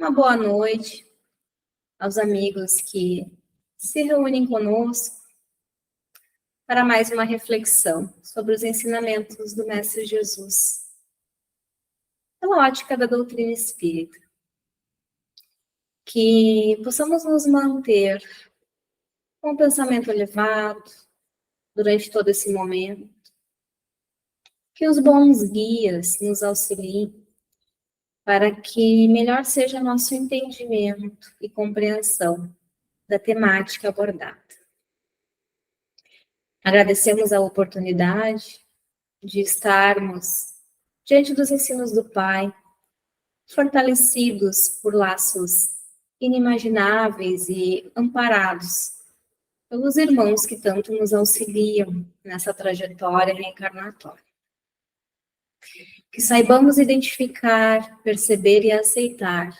uma boa noite aos amigos que se reúnem conosco para mais uma reflexão sobre os ensinamentos do Mestre Jesus, pela ótica da doutrina espírita. Que possamos nos manter com um pensamento elevado durante todo esse momento, que os bons guias nos auxiliem para que melhor seja nosso entendimento e compreensão da temática abordada. Agradecemos a oportunidade de estarmos diante dos ensinos do Pai, fortalecidos por laços inimagináveis e amparados pelos irmãos que tanto nos auxiliam nessa trajetória reencarnatória. Que saibamos identificar, perceber e aceitar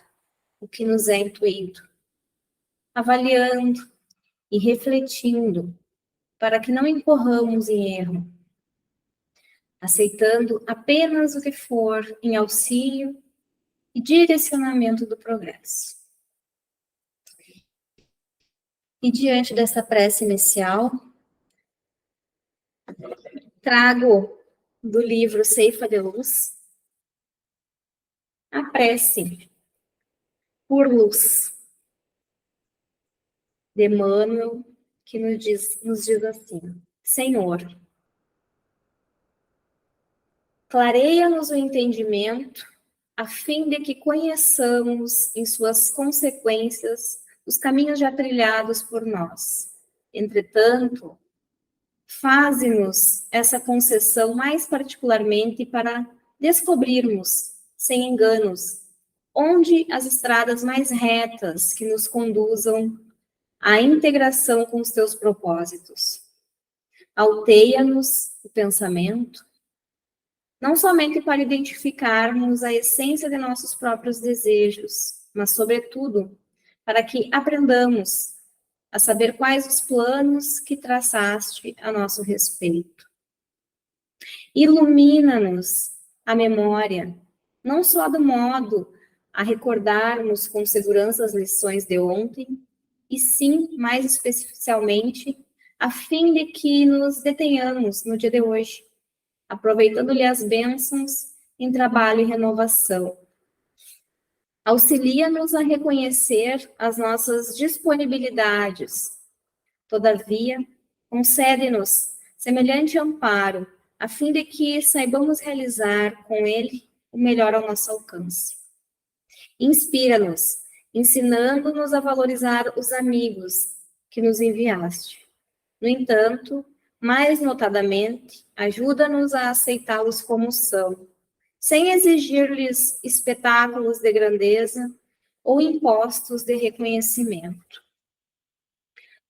o que nos é intuído, avaliando e refletindo para que não incorramos em erro, aceitando apenas o que for em auxílio e direcionamento do progresso. E diante dessa prece inicial, trago do livro Ceifa de Luz a prece por luz de Emmanuel, que nos diz assim: Senhor, clareia-nos o entendimento, a fim de que conheçamos em suas consequências os caminhos já trilhados por nós. Entretanto, faze-nos essa concessão mais particularmente para descobrirmos, sem enganos, onde as estradas mais retas que nos conduzam à integração com os teus propósitos. Alteia-nos o pensamento, não somente para identificarmos a essência de nossos próprios desejos, mas, sobretudo, para que aprendamos a saber quais os planos que traçaste a nosso respeito. Ilumina-nos a memória, não só do modo a recordarmos com segurança as lições de ontem, e sim, mais especialmente, a fim de que nos detenhamos no dia de hoje, aproveitando-lhe as bênçãos em trabalho e renovação. Auxilia-nos a reconhecer as nossas disponibilidades. Todavia, concede-nos semelhante amparo, a fim de que saibamos realizar com ele o melhor ao nosso alcance. Inspira-nos, ensinando-nos a valorizar os amigos que nos enviaste. No entanto, mais notadamente, ajuda-nos a aceitá-los como são, sem exigir-lhes espetáculos de grandeza ou impostos de reconhecimento.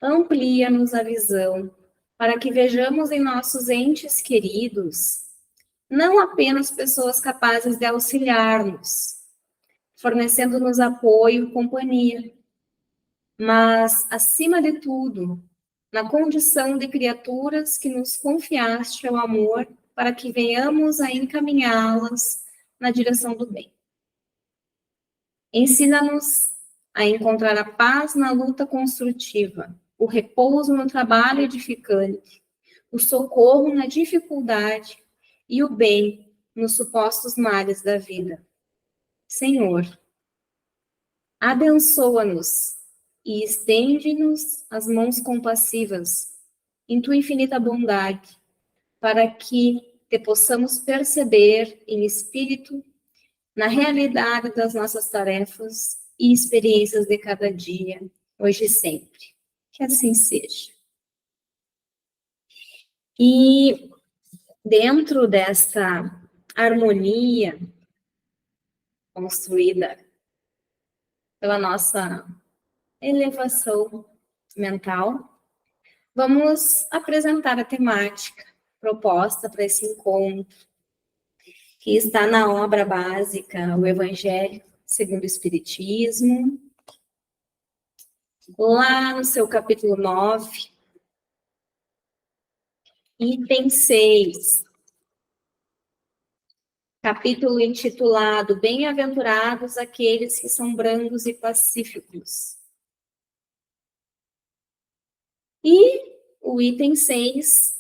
Amplia-nos a visão, para que vejamos em nossos entes queridos não apenas pessoas capazes de auxiliar-nos, fornecendo-nos apoio e companhia, mas, acima de tudo, na condição de criaturas que nos confiaste ao amor, para que venhamos a encaminhá-las na direção do bem. Ensina-nos a encontrar a paz na luta construtiva, o repouso no trabalho edificante, o socorro na dificuldade e o bem nos supostos males da vida. Senhor, abençoa-nos e estende-nos as mãos compassivas em tua infinita bondade, para que te possamos perceber em espírito, na realidade das nossas tarefas e experiências de cada dia, hoje e sempre. Que assim seja. E dentro desta harmonia construída pela nossa elevação mental, vamos apresentar a temática proposta para esse encontro, que está na obra básica, o Evangelho segundo o Espiritismo, lá no seu capítulo 9, item 6. capítulo intitulado Bem-aventurados aqueles que são brandos e pacíficos. E o item 6,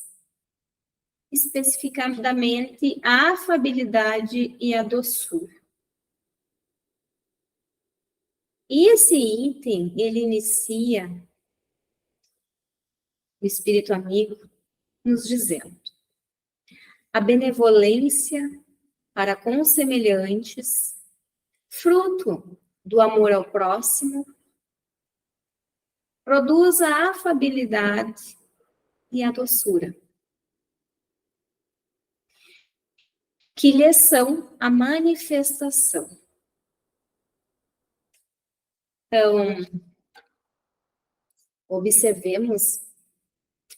especificadamente a afabilidade e a doçura. E esse item, ele inicia o Espírito Amigo nos dizendo: a benevolência para com os semelhantes, fruto do amor ao próximo, produz a afabilidade e a doçura, que lhes são a manifestação. Então, observemos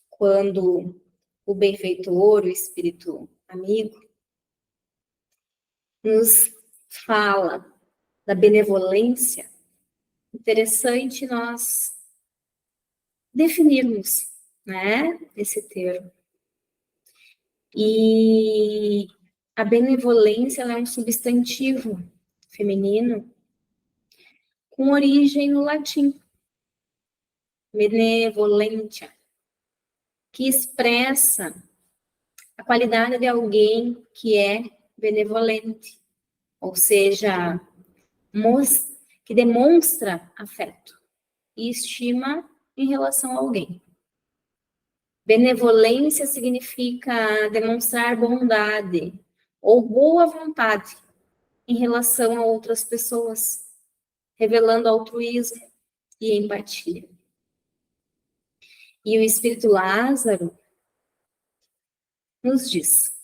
quando o benfeitor, o Espírito Amigo, nos fala da benevolência. Interessante nós definirmos, né, esse termo. E a benevolência, ela é um substantivo feminino com origem no latim, benevolentia, que expressa a qualidade de alguém que é benevolente, ou seja, que demonstra afeto e estima em relação a alguém. Benevolência significa demonstrar bondade ou boa vontade em relação a outras pessoas, revelando altruísmo e empatia. E o Espírito Lázaro nos diz: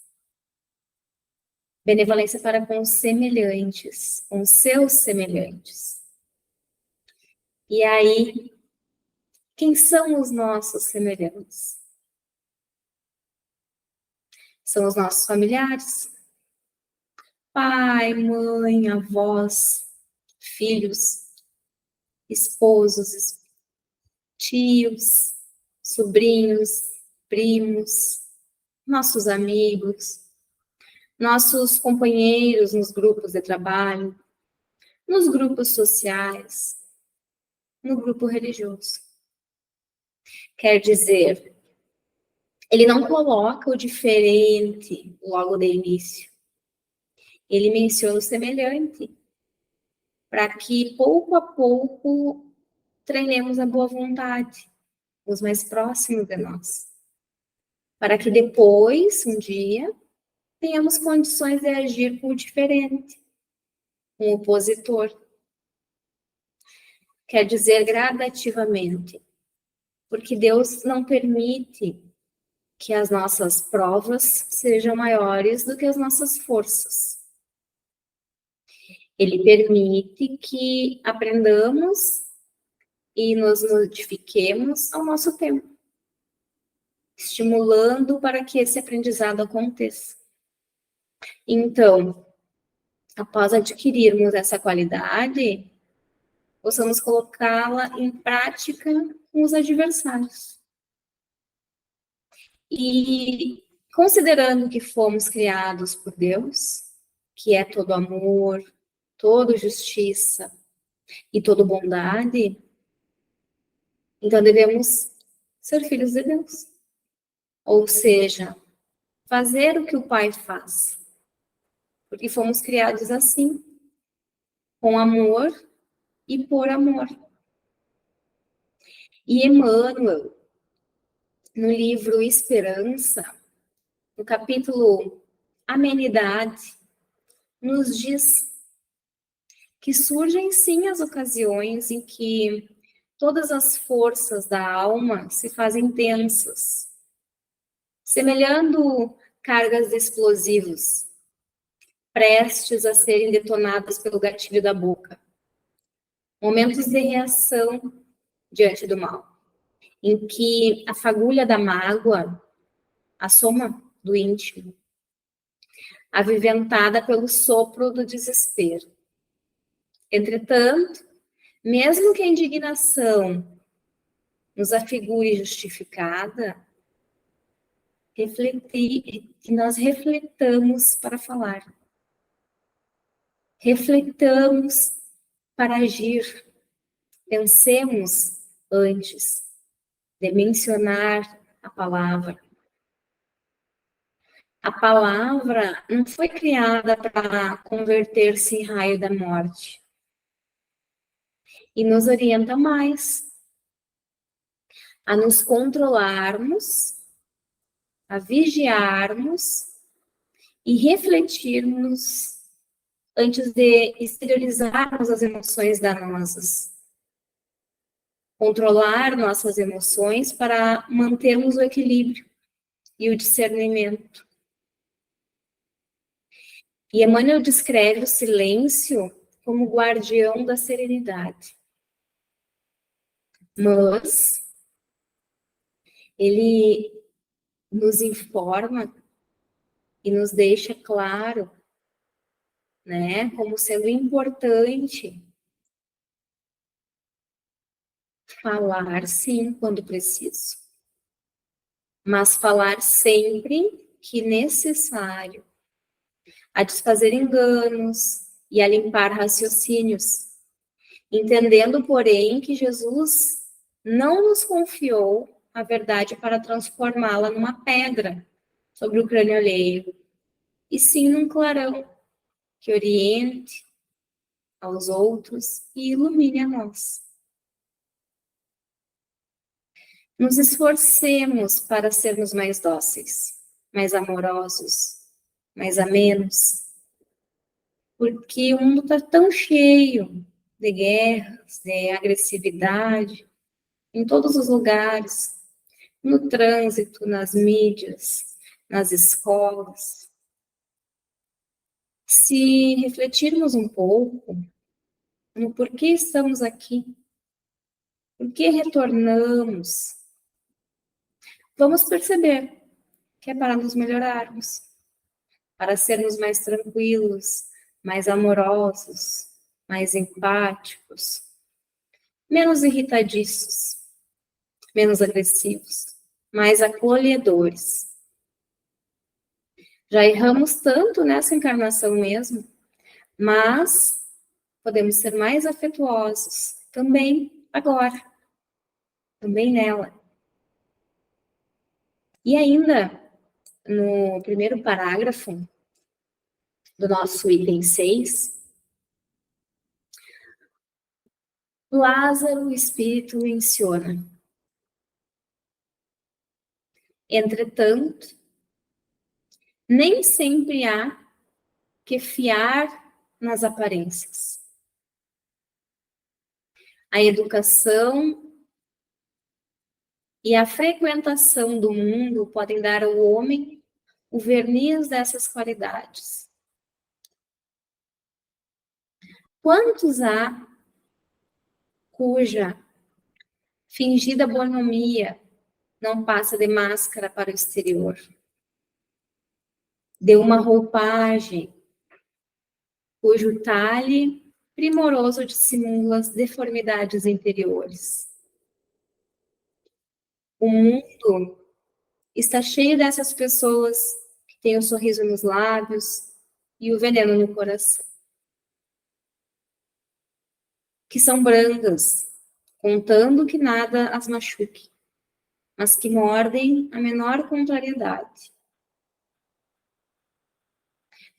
benevolência para com os semelhantes, com os seus semelhantes. E aí, quem são os nossos semelhantes? São os nossos familiares, pai, mãe, avós, filhos, esposos, tios, sobrinhos, primos, nossos amigos, nossos companheiros nos grupos de trabalho, nos grupos sociais, no grupo religioso. Quer dizer, ele não coloca o diferente logo de início. Ele menciona o semelhante, para que pouco a pouco treinemos a boa vontade, os mais próximos de nós, para que depois, um dia, tenhamos condições de agir com o diferente, com o opositor. Quer dizer, gradativamente, porque Deus não permite que as nossas provas sejam maiores do que as nossas forças. Ele permite que aprendamos e nos modifiquemos ao nosso tempo, estimulando para que esse aprendizado aconteça. Então, após adquirirmos essa qualidade, possamos colocá-la em prática com os adversários. E considerando que fomos criados por Deus, que é todo amor, toda justiça e toda bondade, então devemos ser filhos de Deus. Ou seja, fazer o que o Pai faz. Porque fomos criados assim, com amor e por amor. E Emmanuel, no livro Esperança, no capítulo Amenidade, nos diz que surgem sim as ocasiões em que todas as forças da alma se fazem tensas, semelhando cargas de explosivos, prestes a serem detonadas pelo gatilho da boca. Momentos de reação diante do mal, em que a fagulha da mágoa, a soma do íntimo, aviventada pelo sopro do desespero. Entretanto, mesmo que a indignação nos afigure justificada, que nós refletamos para falar. refletamos para agir, pensemos antes de mencionar a palavra. A palavra não foi criada para converter-se em raio da morte. E nos orienta mais a nos controlarmos, a vigiarmos e refletirmos antes de exteriorizarmos as emoções danosas. Controlar nossas emoções para mantermos o equilíbrio e o discernimento. E Emmanuel descreve o silêncio como guardião da serenidade. Mas ele nos informa e nos deixa claro, né, como sendo importante falar, sim, quando preciso, mas falar sempre que necessário, a desfazer enganos e a limpar raciocínios, entendendo, porém, que Jesus não nos confiou a verdade para transformá-la numa pedra sobre o crânio alheio, e sim num clarão que oriente aos outros e ilumine a nós. Nos esforcemos para sermos mais dóceis, mais amorosos, mais amenos, porque o mundo está tão cheio de guerras, de agressividade, em todos os lugares, no trânsito, nas mídias, nas escolas. Se refletirmos um pouco no porquê estamos aqui, por que retornamos, vamos perceber que é para nos melhorarmos, para sermos mais tranquilos, mais amorosos, mais empáticos, menos irritadiços, menos agressivos, mais acolhedores. Já erramos tanto nessa encarnação mesmo, mas podemos ser mais afetuosos também agora, também nela. E ainda, no primeiro parágrafo do nosso item 6, Lázaro, o Espírito, menciona: entretanto, nem sempre há que fiar nas aparências. A educação e a frequentação do mundo podem dar ao homem o verniz dessas qualidades. Quantos há cuja fingida bonomia não passa de máscara para o exterior, de uma roupagem cujo talhe primoroso dissimula as deformidades interiores. O mundo está cheio dessas pessoas que têm o sorriso nos lábios e o veneno no coração, que são brandas, contando que nada as machuque, mas que mordem a menor contrariedade,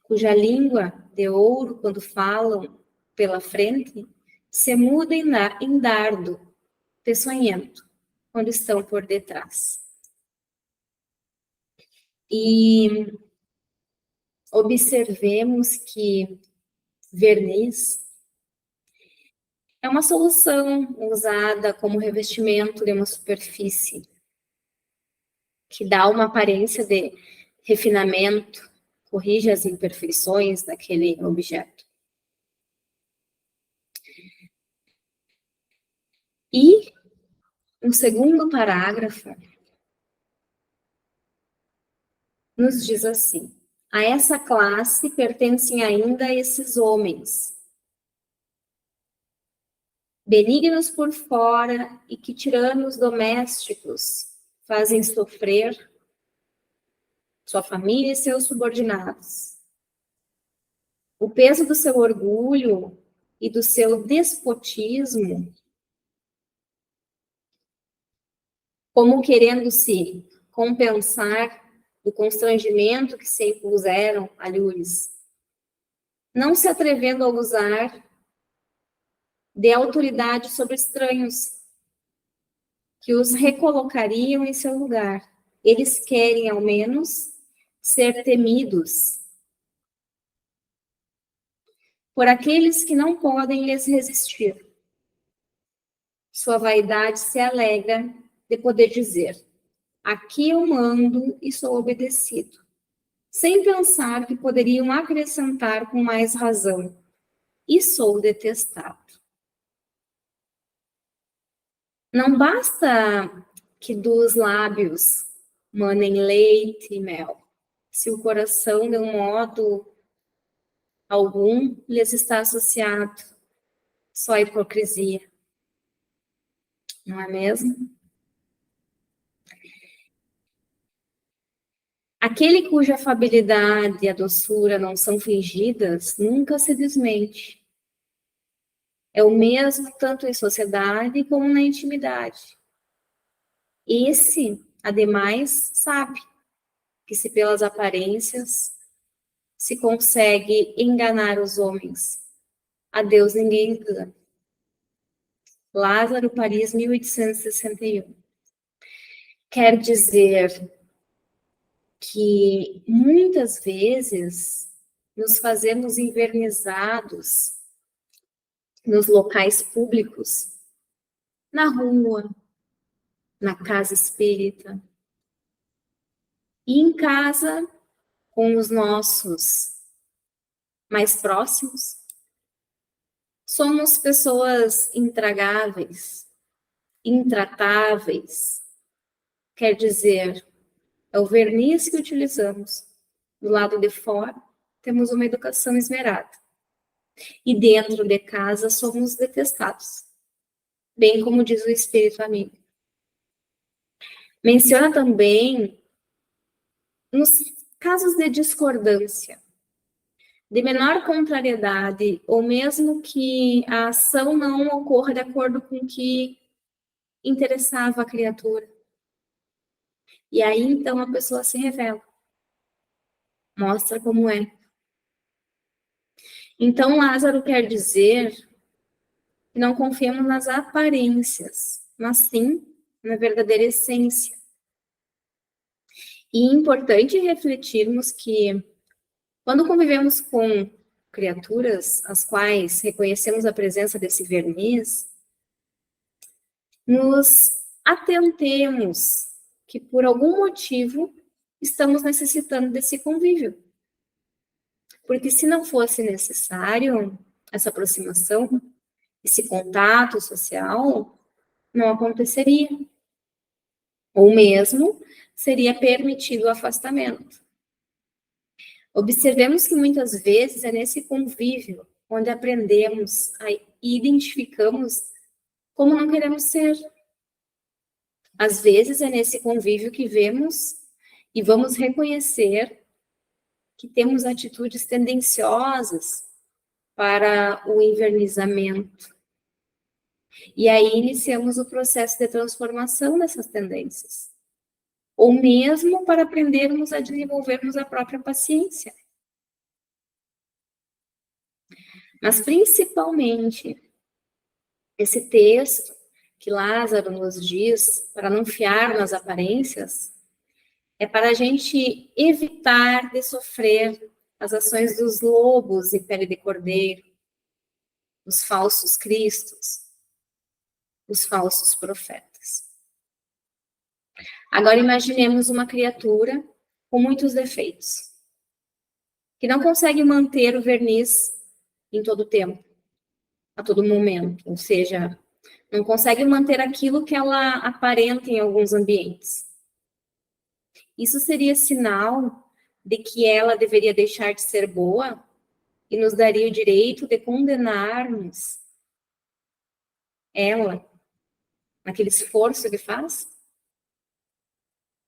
cuja língua de ouro, quando falam pela frente, se muda em dardo peçonhento, quando estão por detrás. E observemos que verniz é uma solução usada como revestimento de uma superfície, que dá uma aparência de refinamento, corrige as imperfeições daquele objeto. E o segundo parágrafo nos diz assim: a essa classe pertencem ainda esses homens, benignos por fora e que tiranos domésticos fazem sofrer sua família e seus subordinados. o peso do seu orgulho e do seu despotismo, como querendo se compensar do constrangimento que se impuseram a lhes, não se atrevendo a usar de autoridade sobre estranhos, que os recolocariam em seu lugar. Eles querem, ao menos, ser temidos por aqueles que não podem lhes resistir. Sua vaidade se alegra de poder dizer: aqui eu mando e sou obedecido, sem pensar que poderiam acrescentar com mais razão: e sou detestado. Não basta que dos lábios manem leite e mel, se o coração, de um modo algum, lhes está associado só a hipocrisia. Não é mesmo? Aquele cuja afabilidade e a doçura não são fingidas, nunca se desmente. É o mesmo tanto em sociedade como na intimidade. Esse, ademais, sabe que se pelas aparências se consegue enganar os homens, a Deus ninguém engana. Lázaro, Paris, 1861. Quer dizer que muitas vezes nos fazemos envernizados nos locais públicos, na rua, na casa espírita, e em casa com os nossos mais próximos. Somos pessoas intragáveis, intratáveis, quer dizer, é o verniz que utilizamos. Do lado de fora, temos uma educação esmerada. E dentro de casa, somos detestados. Bem como diz o Espírito Amigo. Menciona também, nos casos de discordância, de menor contrariedade, ou mesmo que a ação não ocorra de acordo com o que interessava a criatura. E aí, então, a pessoa se revela. Mostra como é. Então, Lázaro quer dizer que não confiemos nas aparências, mas sim na verdadeira essência. E é importante refletirmos que, quando convivemos com criaturas as quais reconhecemos a presença desse verniz, nos atentemos que, por algum motivo, estamos necessitando desse convívio. Porque se não fosse necessário essa aproximação, esse contato social, não aconteceria. Ou mesmo seria permitido o afastamento. Observemos que muitas vezes é nesse convívio onde aprendemos e identificamos como não queremos ser. Às vezes é nesse convívio que vemos e vamos reconhecer que temos atitudes tendenciosas para o envernizamento. E aí iniciamos o processo de transformação dessas tendências. Ou mesmo para aprendermos a desenvolvermos a própria paciência. Mas principalmente, esse texto que Lázaro nos diz, para não fiar nas aparências, é para a gente evitar de sofrer as ações dos lobos em pele de cordeiro, os falsos cristos, os falsos profetas. Agora imaginemos uma criatura com muitos defeitos, que não consegue manter o verniz em todo tempo, a todo momento, ou seja, não consegue manter aquilo que ela aparenta em alguns ambientes. Isso seria sinal de que ela deveria deixar de ser boa e nos daria o direito de condenarmos ela naquele esforço que faz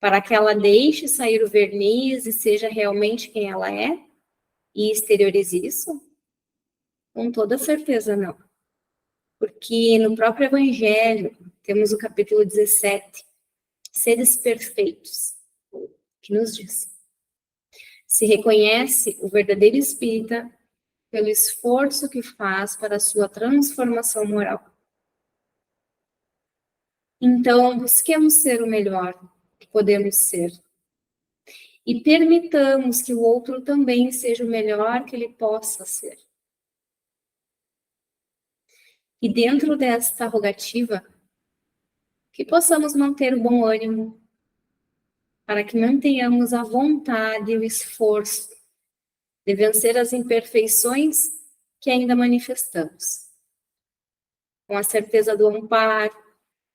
para que ela deixe sair o verniz e seja realmente quem ela é? e exteriorize isso? Com toda certeza não. Porque no próprio Evangelho, temos o capítulo 17, seres perfeitos, que nos diz: se reconhece o verdadeiro espírita pelo esforço que faz para a sua transformação moral. Então, busquemos ser o melhor que podemos ser. E permitamos que o outro também seja o melhor que ele possa ser. E dentro desta rogativa, que possamos manter o bom ânimo, para que mantenhamos a vontade e o esforço de vencer as imperfeições que ainda manifestamos. Com a certeza do amparo,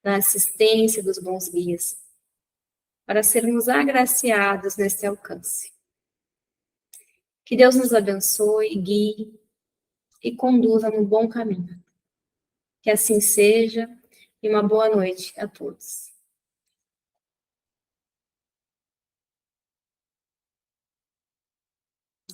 da assistência dos bons guias, para sermos agraciados neste alcance. Que Deus nos abençoe, guie e conduza no bom caminho. Que assim seja, e uma boa noite a todos.